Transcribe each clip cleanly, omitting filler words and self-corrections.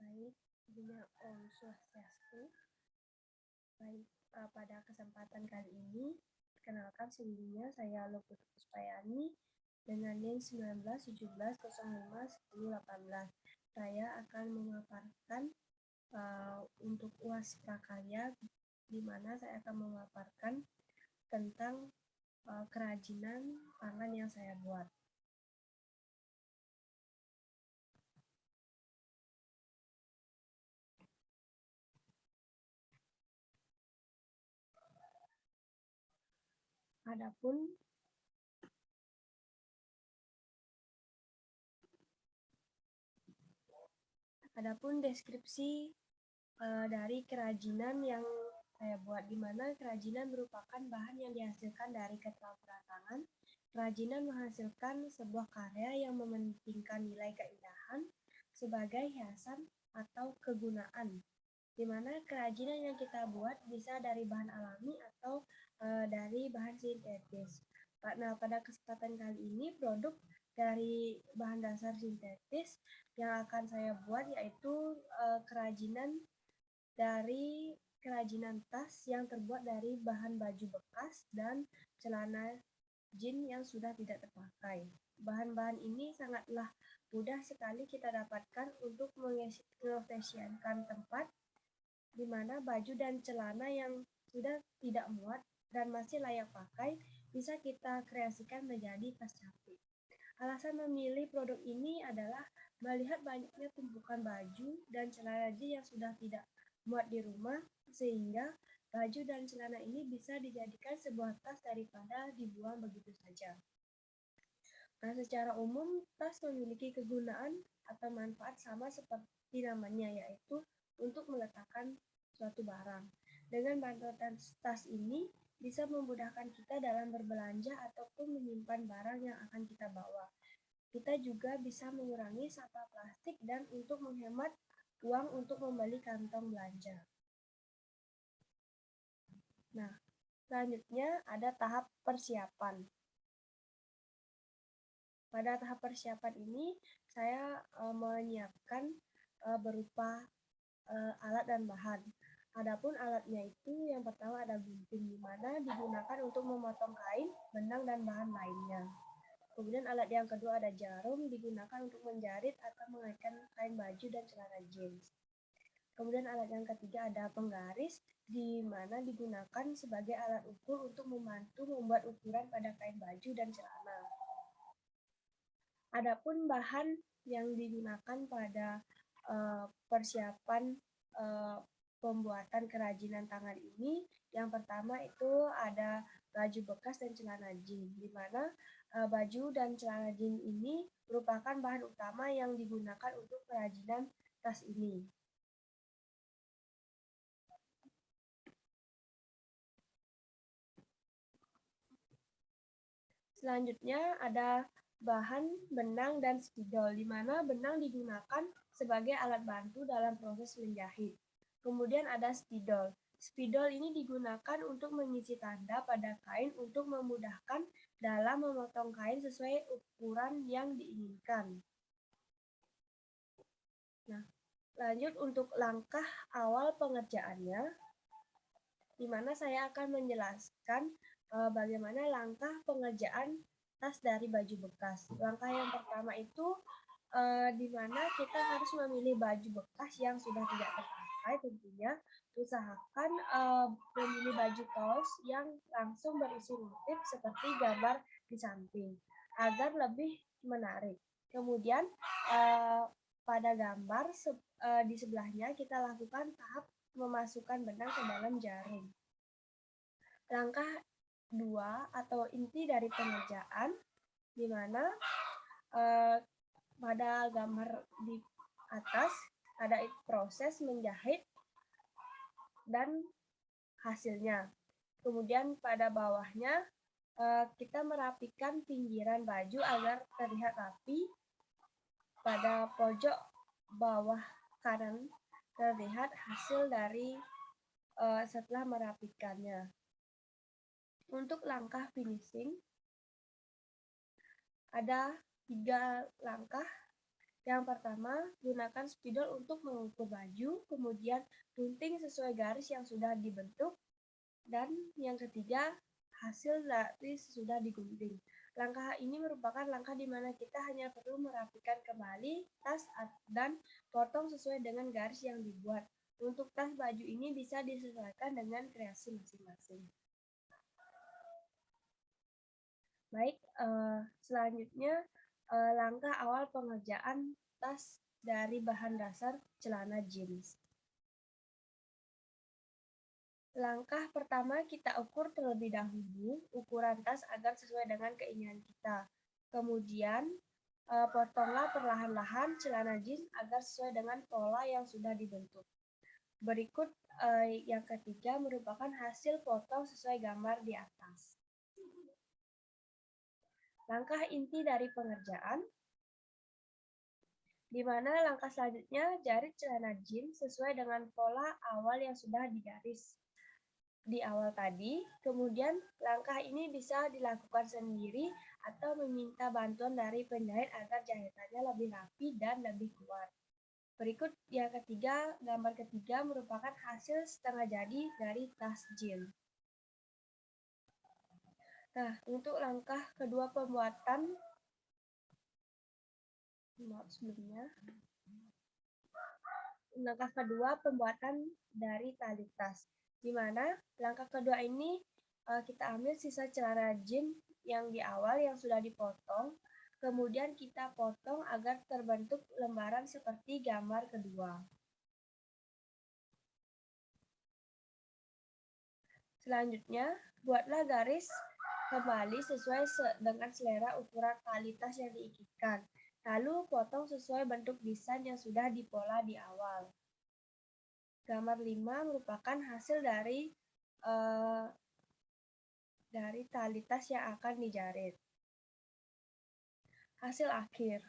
Baik, Bina Om Swastiastu. Baik, pada kesempatan kali ini, perkenalkan sebelumnya saya Luput Puspayani dengan NIM 1917051018. Saya akan memaparkan untuk UAS Prakarya, di mana saya akan memaparkan tentang kerajinan tangan yang saya buat. Adapun deskripsi dari kerajinan yang saya buat, di mana kerajinan merupakan bahan yang dihasilkan dari keterampilan tangan. Kerajinan menghasilkan sebuah karya yang mementingkan nilai keindahan sebagai hiasan atau kegunaan, di mana kerajinan yang kita buat bisa dari bahan alami atau dari bahan sintetis. Nah, pada kesempatan kali ini produk dari bahan dasar sintetis yang akan saya buat yaitu kerajinan tas yang terbuat dari bahan baju bekas dan celana jeans yang sudah tidak terpakai. Bahan-bahan ini sangatlah mudah sekali kita dapatkan untuk mengefisienkan tempat di mana baju dan celana yang sudah tidak muat dan masih layak pakai bisa kita kreasikan menjadi tas cantik. Alasan memilih produk ini adalah melihat banyaknya tumpukan baju dan celana jeans yang sudah tidak muat di rumah, sehingga baju dan celana ini bisa dijadikan sebuah tas daripada dibuang begitu saja. Nah, secara umum, tas memiliki kegunaan atau manfaat sama seperti namanya, yaitu untuk meletakkan suatu barang. Dengan bantuan tas ini, bisa memudahkan kita dalam berbelanja ataupun menyimpan barang yang akan kita bawa. Kita juga bisa mengurangi sampah plastik dan untuk menghemat uang untuk membeli kantong belanja. Nah, selanjutnya ada tahap persiapan. Pada tahap persiapan ini, saya menyiapkan berupa alat dan bahan. Adapun alatnya itu yang pertama ada gunting, di mana digunakan untuk memotong kain, benang, dan bahan lainnya. Kemudian alat yang kedua ada jarum, digunakan untuk menjarit atau mengaitkan kain baju dan celana jeans. Kemudian alat yang ketiga ada penggaris, di mana digunakan sebagai alat ukur untuk membantu membuat ukuran pada kain baju dan celana. Adapun bahan yang digunakan pada persiapan pembuatan kerajinan tangan ini, yang pertama itu ada baju bekas dan celana jeans, di mana baju dan celana jeans ini merupakan bahan utama yang digunakan untuk kerajinan tas ini. Selanjutnya ada bahan benang dan spidol, di mana benang digunakan sebagai alat bantu dalam proses menjahit. Kemudian ada spidol. Spidol ini digunakan untuk mengisi tanda pada kain untuk memudahkan dalam memotong kain sesuai ukuran yang diinginkan. Nah, lanjut untuk langkah awal pengerjaannya, di mana saya akan menjelaskan bagaimana langkah pengerjaan tas dari baju bekas. Langkah yang pertama itu di mana kita harus memilih baju bekas yang sudah tidak terpakai. Tentunya usahakan memilih baju kaos yang langsung berisi motif seperti gambar di samping agar lebih menarik. Kemudian pada gambar di sebelahnya kita lakukan tahap memasukkan benang ke dalam jarum. Langkah 2 atau inti dari pengerjaan, di mana pada gambar di atas ada proses menjahit dan hasilnya. Kemudian pada bawahnya kita merapikan pinggiran baju agar terlihat rapi. Pada pojok bawah kanan terlihat hasil dari setelah merapikannya. Untuk langkah finishing ada 3 langkah, Yang pertama, gunakan spidol untuk mengukur baju, kemudian gunting sesuai garis yang sudah dibentuk, dan yang ketiga, hasil dari sesudah digunting. Langkah ini merupakan langkah di mana kita hanya perlu merapikan kembali tas dan potong sesuai dengan garis yang dibuat. Untuk tas baju ini bisa disesuaikan dengan kreasi masing-masing. Baik, selanjutnya langkah awal pengerjaan tas dari bahan dasar celana jeans. Langkah pertama, kita ukur terlebih dahulu ukuran tas agar sesuai dengan keinginan kita. Kemudian, potonglah perlahan-lahan celana jeans agar sesuai dengan pola yang sudah dibentuk. Berikut yang ketiga merupakan hasil potong sesuai gambar di atas. Langkah inti dari pengerjaan, di mana langkah selanjutnya jarit celana jeans sesuai dengan pola awal yang sudah digaris di awal tadi. Kemudian langkah ini bisa dilakukan sendiri atau meminta bantuan dari penjahit agar jahitannya lebih rapi dan lebih kuat. Berikut yang ketiga, gambar ketiga merupakan hasil setengah jadi dari tas jeans. Nah, untuk langkah kedua pembuatan, langkah kedua pembuatan dari tali tas, di mana langkah kedua ini kita ambil sisa celana jeans yang di awal yang sudah dipotong, kemudian kita potong agar terbentuk lembaran seperti gambar kedua. Selanjutnya, buatlah garis kembali sesuai dengan selera ukuran tali tas yang diikatkan. Lalu potong sesuai bentuk desain yang sudah dipola di awal. Gambar 5 merupakan hasil dari tali tas yang akan dijarit. Hasil akhir.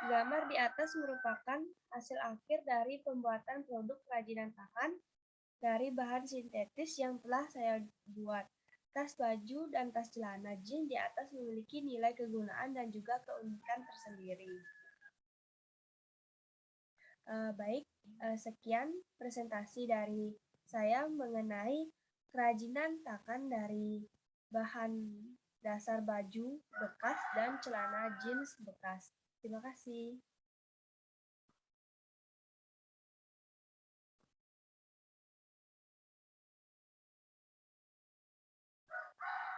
Gambar di atas merupakan hasil akhir dari pembuatan produk kerajinan tangan dari bahan sintetis yang telah saya buat. Tas baju dan tas celana jeans di atas memiliki nilai kegunaan dan juga keunikan tersendiri. Baik, sekian presentasi dari saya mengenai kerajinan tangan dari bahan dasar baju bekas dan celana jeans bekas. Terima kasih.